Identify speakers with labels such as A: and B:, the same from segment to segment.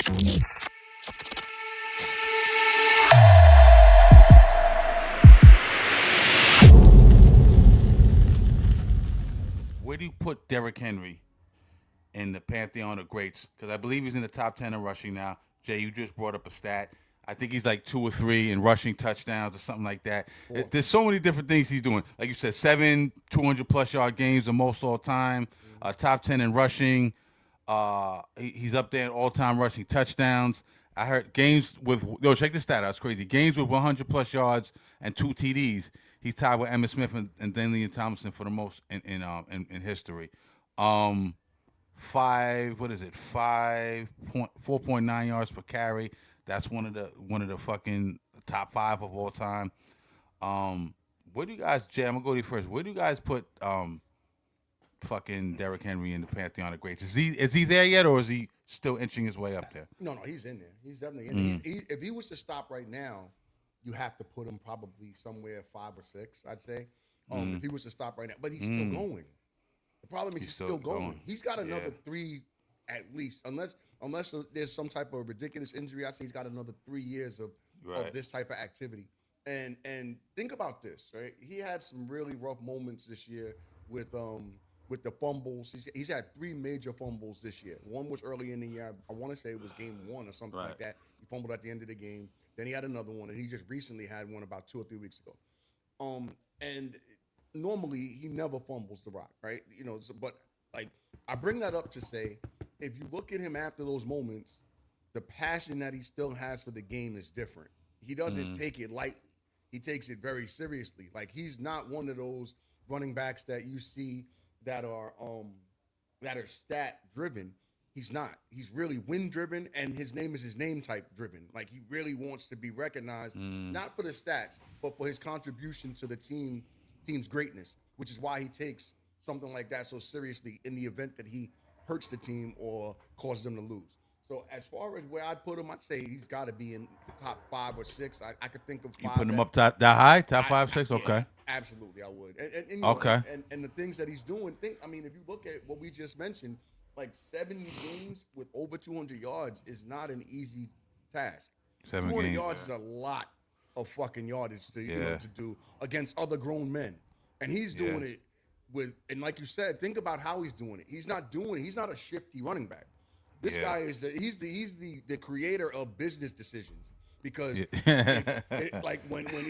A: Where do you put Derrick Henry in the pantheon of greats? Because I believe he's in the top 10 in rushing now. Jay, you just brought up a stat. I think he's like 2 or 3 in rushing touchdowns or something like that.
B: Four.
A: There's so many different things he's doing. Like you said, 200 plus yard games, the most all time. Top 10 in rushing. He's up there in all time rushing touchdowns. I heard games with check this stat out. It's crazy. Games with 100 plus yards and 2 TDs. He's tied with Emmitt Smith and LaDainian Tomlinson for the most in history. Um, five. What is it? 4.9 yards per carry. That's one of the fucking top 5 of all time. Where do you guys, Jay? I'm gonna go to you first. Where do you guys put fucking Derrick Henry in the pantheon of greats? Is he there yet, or is he still inching his way up there?
B: No, he's in there. He's definitely in there. If he was to stop right now, you have to put him probably somewhere 5 or 6, I'd say. If he was to stop right now, but he's still going. The problem is he's still going. He's got another 3 at least, unless there's some type of ridiculous injury. I think he's got another 3 years of this type of activity. And think about this, right? He had some really rough moments this year with the fumbles. He's had 3 major fumbles this year. One was early in the year. I want to say it was game 1 or something like that. He fumbled at the end of the game. Then he had another one, and he just recently had one about 2 or 3 weeks ago. And normally he never fumbles the rock, right? But like I bring that up to say, if you look at him after those moments, the passion that he still has for the game is different. He doesn't take it lightly. He takes it very seriously. Like he's not one of those running backs that you see that are stat driven. He's not. He's really win driven, and his name is his name type driven. Like he really wants to be recognized, not for the stats, but for his contribution to the team's greatness, which is why he takes something like that so seriously in the event that he hurts the team or causes them to lose. So as far as where I'd put him, I'd say he's got to be in top 5 or 6. I could think of 5.
A: You putting him up that high? Top 5, 6? Okay.
B: Yeah, absolutely, I would. And
A: okay.
B: And the things that he's doing, if you look at what we just mentioned, like 70 games with over 200 yards is not an easy task. 200 yards is a lot of fucking yardage to do against other grown men. And he's doing it and like you said, think about how he's doing it. He's not a shifty running back. This guy is the creator of business decisions. Because like when he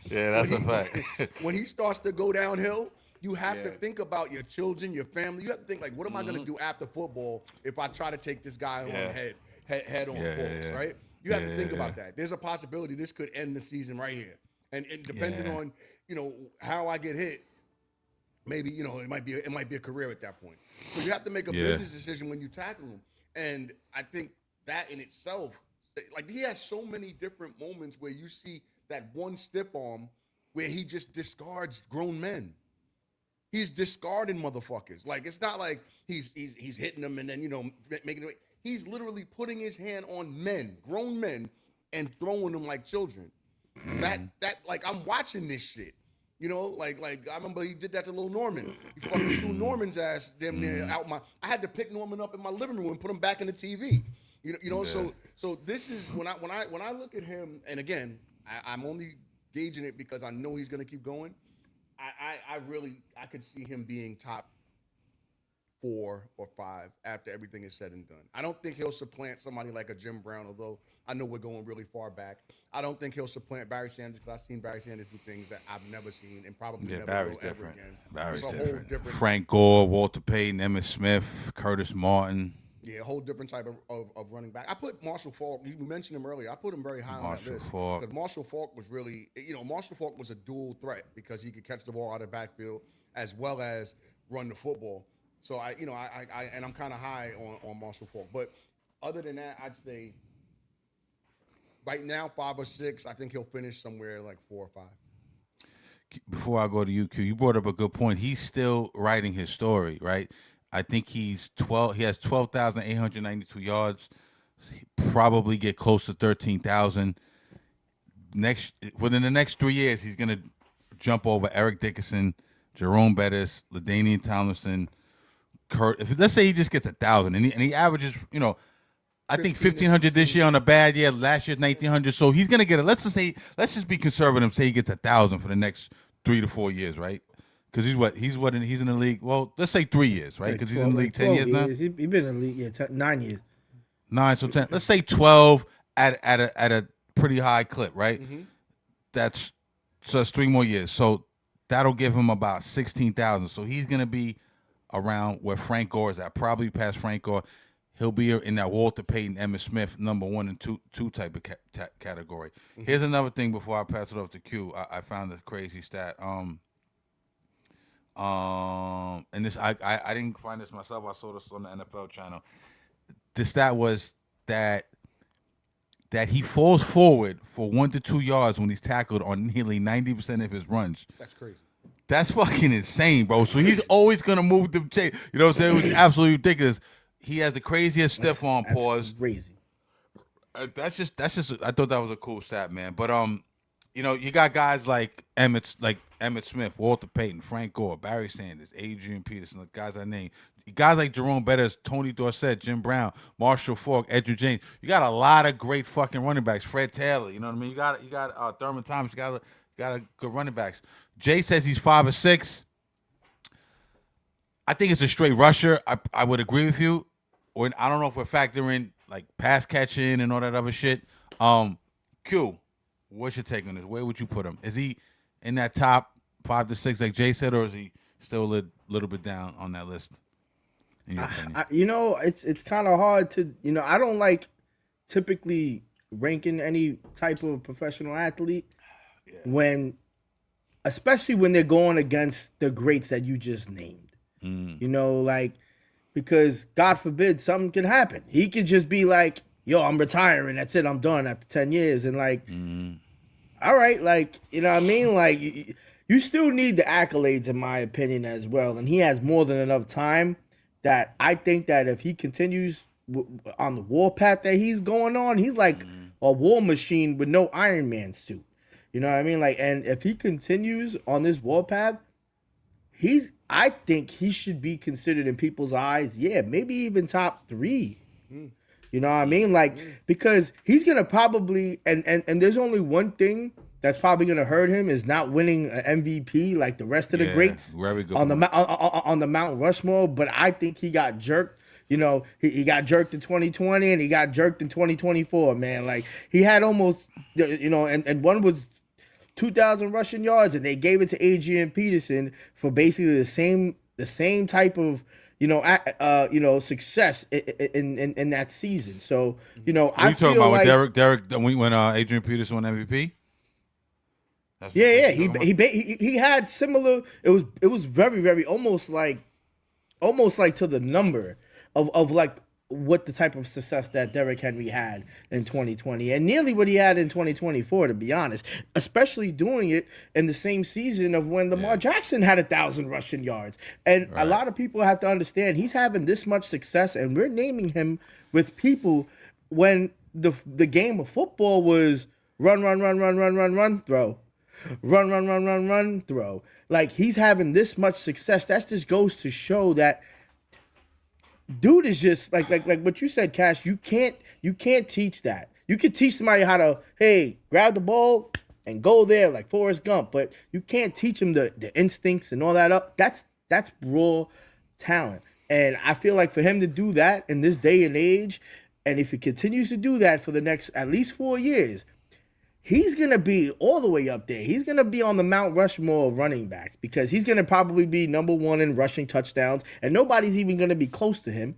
A: that's a fact.
B: When he starts to go downhill, you have to think about your children, your family. You have to think like, what am I going to do after football if I try to take this guy on head on balls, right? You have to think about that. There's a possibility this could end the season right here, and depending on how I get hit, maybe it might be a career at that point. So you have to make a business decision when you tackle him, and I think that in itself, like he has so many different moments where you see that one stiff arm where he just discards grown men. He's discarding motherfuckers. Like it's not like he's hitting them and then making it. He's literally putting his hand on men, grown men, and throwing them like children. That like I'm watching this shit. Like I remember he did that to Lil Norman. He fucking threw Norman's ass damn near out my. I had to pick Norman up in my living room and put him back in the TV. So this is when I look at him, and again, I'm only gauging it because I know he's gonna keep going. I could see him being top 4 or 5 after everything is said and done. I don't think he'll supplant somebody like a Jim Brown, although I know we're going really far back. I don't think he'll supplant Barry Sanders because I've seen Barry Sanders do things that I've never seen and probably never
A: Barry's
B: will
A: different.
B: ever again.
A: Barry's
B: it's a
A: different.
B: whole different.
A: Frank Gore, Walter Payton, Emmitt Smith, Curtis Martin.
B: Yeah, a whole different type of running back. I put Marshall Faulk. You mentioned him earlier. I put him very high on that list because Marshall Faulk was really, Marshall Faulk was a dual threat because he could catch the ball out of the backfield as well as run the football. So I'm kind of high on Marshall Faulk. But other than that, I'd say right now 5 or 6. I think he'll finish somewhere like 4 or 5.
A: Before I go to you, Q, you brought up a good point. He's still writing his story, right? I think he's 12. He has 12,892 yards. He probably get close to 13,000. Within the next 3 years, he's gonna jump over Eric Dickerson, Jerome Bettis, LaDainian Tomlinson, Kurt. Let's say he just gets 1,000 and he averages, I think
B: 15 to
A: 1,500 this
B: 16.
A: year on a bad year. Last year 1,900. So he's gonna get it. Let's just be conservative. Say he gets 1,000 for the next 3 to 4 years, right? Because he's in the league. Well, let's say 3 years, right?
C: Like
A: Because he's in the league 10
C: 12
A: years now.
C: years. He been in the league, 9 years.
A: 9, so 10. Let's say 12 at a pretty high clip, right?
B: Mm-hmm.
A: That's 3 more years. So that'll give him about 16,000. So he's gonna be around where Frank Gore is at, probably past Frank Gore. He'll be in that Walter Payton, Emmitt Smith, number 1 and 2 type of category. Mm-hmm. Here's another thing before I pass it off to Q. I found a crazy stat. And this I didn't find this myself. I saw this on the NFL channel. The stat was that he falls forward for 1 to 2 yards when he's tackled on nearly 90% of his runs.
B: That's crazy.
A: That's fucking insane, bro. So he's always gonna move the chain. You know what I'm saying? It was absolutely ridiculous. He has the craziest stiff arm pause.
C: Crazy.
A: That's just. I thought that was a cool stat, man. But you got guys like Emmitt Smith, Walter Payton, Frank Gore, Barry Sanders, Adrian Peterson, the guys I named. Guys like Jerome Bettis, Tony Dorsett, Jim Brown, Marshall Faulk, Edgerrin James. You got a lot of great fucking running backs. Fred Taylor, you know what I mean? You got Thurman Thomas. You got a good running backs. Jay says he's 5'6". I think it's a straight rusher. I would agree with you. Or I don't know if we're factoring like pass catching and all that other shit. Q, what's your take on this? Where would you put him? Is he in that top 5 to 6 like Jay said, or is he still a little bit down on that list? In your opinion?
C: It's kind of hard to, I don't like typically ranking any type of professional athlete especially when they're going against the greats that you just named. Because God forbid something can happen. He could just be like, yo, I'm retiring. That's it. I'm done after 10 years. And all right, you know what I mean? You still need the accolades, in my opinion, as well. And he has more than enough time that I think that if he continues on the warpath that he's going on, he's like a war machine with no Iron Man suit. You know what I mean? And if he continues on this warpath, I think he should be considered in people's eyes, maybe even top 3. You know what I mean? Because he's gonna probably and there's only one thing that's probably gonna hurt him is not winning an MVP like the rest of the greats on the Mount Rushmore. But I think he got jerked. He got jerked in 2020 and he got jerked in 2024. Man, he had almost and one was 2,000 rushing yards, and they gave it to Adrian Peterson for basically the same type of success in that season. So I
A: you talking about when Derrick when Adrian Peterson won MVP?
C: He had similar. It was very very almost like to the number of what the type of success that Derrick Henry had in 2020 and nearly what he had in 2024, to be honest, especially doing it in the same season of when Lamar Jackson had 1,000 rushing yards. And a lot of people have to understand he's having this much success, and we're naming him with people when the game of football was run, throw. Run, throw. He's having this much success. That just goes to show that dude is just like what you said, Cash. You can't teach that. You can teach somebody how to, grab the ball and go there like Forrest Gump, but you can't teach them the instincts and all that up. That's raw talent. And I feel like for him to do that in this day and age, and if he continues to do that for the next at least 4 years, he's going to be all the way up there. He's going to be on the Mount Rushmore of running backs because he's going to probably be number 1 in rushing touchdowns, and nobody's even going to be close to him,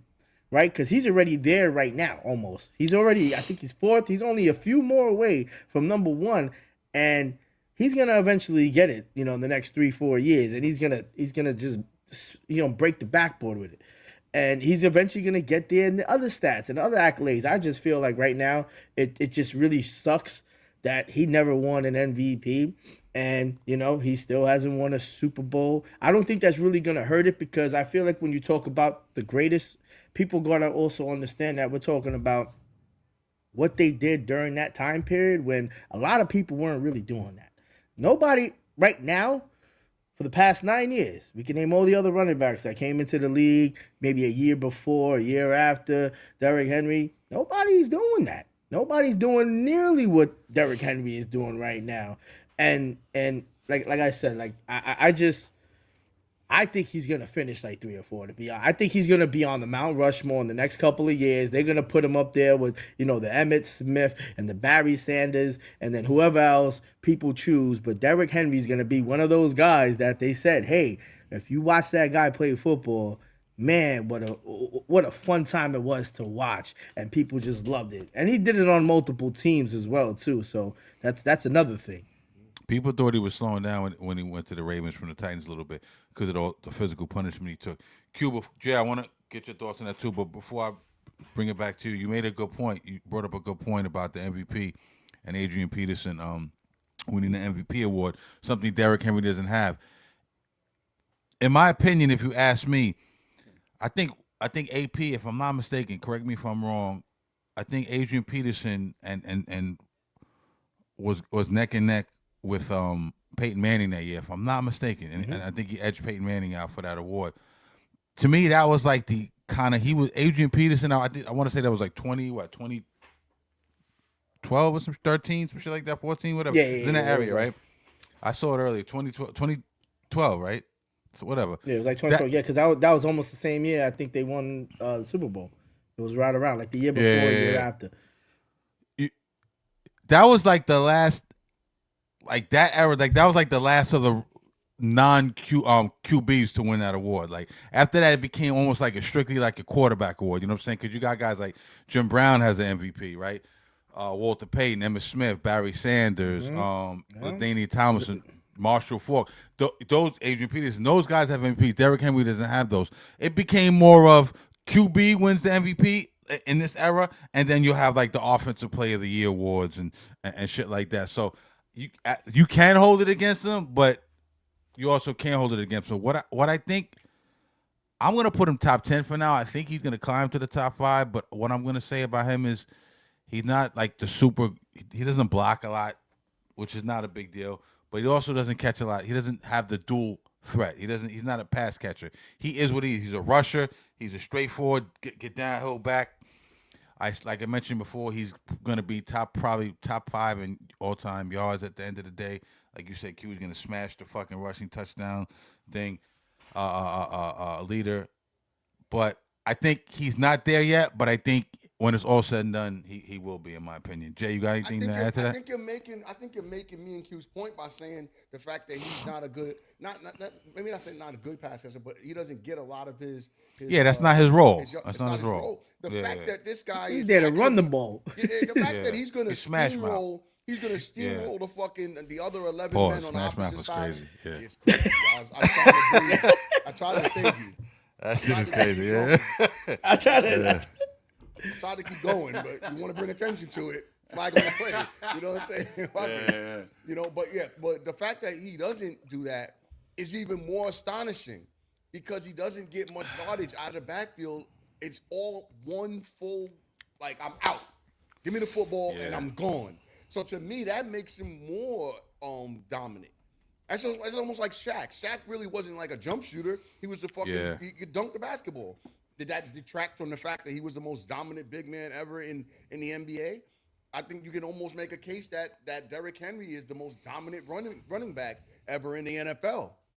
C: right? Because he's already there right now, almost. I think he's 4th. He's only a few more away from number 1, and he's going to eventually get it, in the next 3-4 years, and he's going to just, break the backboard with it. And he's eventually going to get there in the other stats and other accolades. I just feel like right now it just really sucks that he never won an MVP and, he still hasn't won a Super Bowl. I don't think that's really going to hurt it because I feel like when you talk about the greatest, people got to also understand that we're talking about what they did during that time period when a lot of people weren't really doing that. Nobody right now for the past 9 years. We can name all the other running backs that came into the league maybe a year before, a year after Derrick Henry. Nobody's doing that. Nobody's doing nearly what Derrick Henry is doing right now. And like I said, like I think he's gonna finish like 3 or 4. To be honest, I think he's gonna be on the Mount Rushmore in the next couple of years. They're gonna put him up there with the Emmitt Smith and the Barry Sanders and then whoever else people choose. But Derrick Henry's gonna be one of those guys that they said, hey, if you watch that guy play football, man, what a fun time it was to watch, and people just loved it. And he did it on multiple teams as well too. So that's another thing.
A: People thought he was slowing down when he went to the Ravens from the Titans a little bit because of all the physical punishment he took. Cuba, Jay, I want to get your thoughts on that too, but before I bring it back to you, you made a good point. You brought up a good point about the MVP and Adrian Peterson winning the MVP award, something Derrick Henry doesn't have. In my opinion, if you ask me, I think AP, if I'm not mistaken, correct me if I'm wrong, I think Adrian Peterson and was neck and neck with Peyton Manning that year, if I'm not mistaken, and I think he edged Peyton Manning out for that award. To me, that was like the kind of he was Adrian Peterson. I want to say that was like 2012 or some 13, some shit like that, 14, whatever.
C: Yeah,
A: it was in that area, right? I saw it earlier, 2012, right? So whatever.
C: Yeah, it was like 2012. Yeah, because that was almost the same year. I think they won the Super Bowl. It was right around like the year before, the year after.
A: That was like the last. Like that era, like that was like the last of the QBs to win that award. Like after that, it became almost like strictly like a quarterback award. You know what I'm saying? Because you got guys like Jim Brown has an MVP, right? Walter Payton, Emmitt Smith, Barry Sanders, LaDainian Tomlinson, Marshall Faulk. Those Adrian Peterson, those guys have MVPs. Derrick Henry doesn't have those. It became more of QB wins the MVP in this era, and then you'll have like the Offensive Player of the Year awards and shit like that. So. You can hold it against them, but you also can't hold it against them. What I think, I'm gonna put him top 10 for now. I think he's gonna climb to the top 5. But what I'm gonna say about him is he's not like the super. He doesn't block a lot, which is not a big deal. But he also doesn't catch a lot. He doesn't have the dual threat. He's not a pass catcher. He is what he is. He's a rusher. He's a straightforward get downhill back. Like I mentioned before, he's going to be probably top 5 in all-time yards at the end of the day. Like you said, Q is going to smash the fucking rushing touchdown thing, leader. But I think he's not there yet. But I think when it's all said and done, he will be, in my opinion. Jay, you got anything to add to that?
B: I think you're making me and Q's point by saying the fact that he's not a good, not maybe not saying not a good pass catcher, but he doesn't get a lot of his
A: that's not his role. That's not his role.
B: The fact that this guy
C: he's
B: is
C: there to run the ball.
B: The fact that he's going to steamroll. He's gonna steamroll the other 11 men on the opposite side.
A: Crazy.
B: It's crazy. I tried to save you.
A: That shit is crazy. Yeah.
C: I tried to
B: keep going, but you want to bring attention to it. Flag on the play. You know what I'm saying? But the fact that he doesn't do that is even more astonishing because he doesn't get much yardage out of the backfield. It's all one full, like, I'm out. Give me the football and I'm gone. So to me, that makes him more dominant. That's almost like Shaq. Shaq really wasn't like a jump shooter. He was he could dunk the basketball. Did that detract from the fact that he was the most dominant big man ever in the NBA? I think you can almost make a case that Derrick Henry is the most dominant running back ever in the NFL.